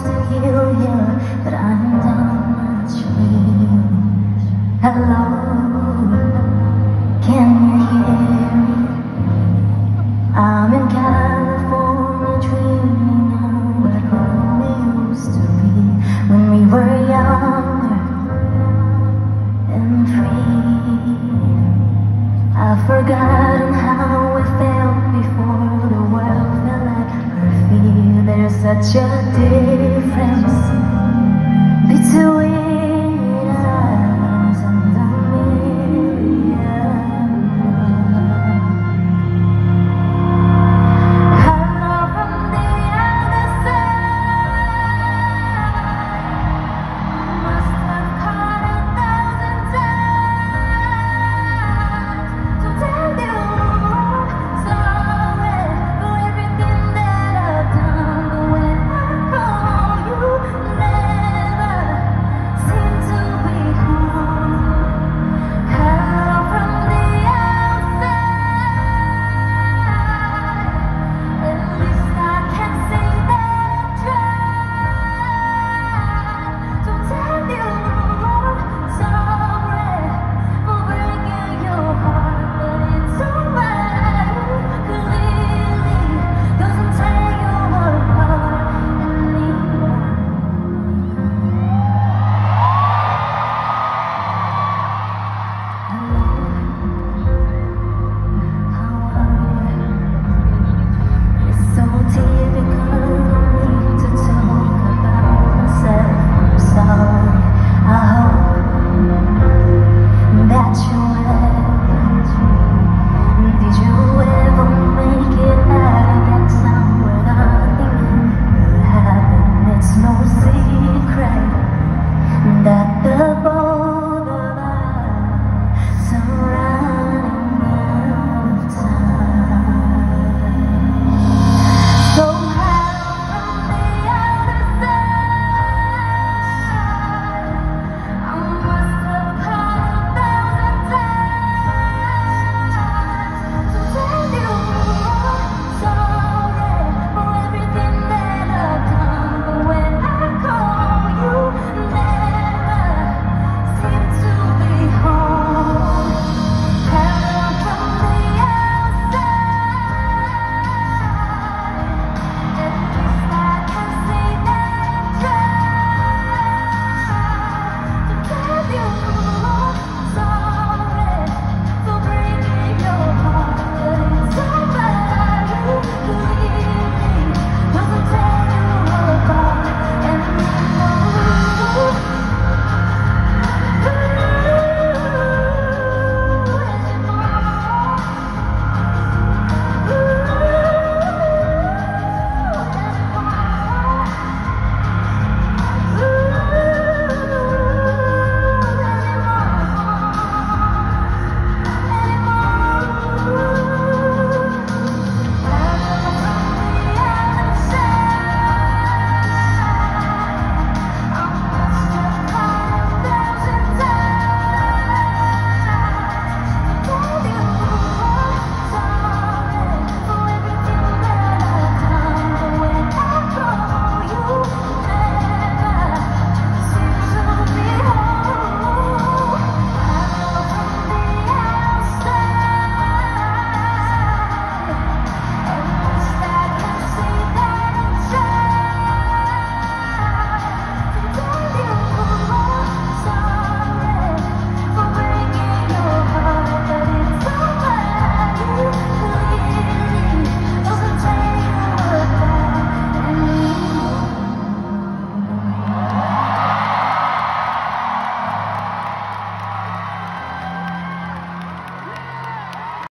close to you, yeah, but I'm down my trail. Hello, can you hear me? I'm in California dreaming about who we used to be when we were younger and free. I've forgotten how it felt before the world felt like our feet. There's such a difference between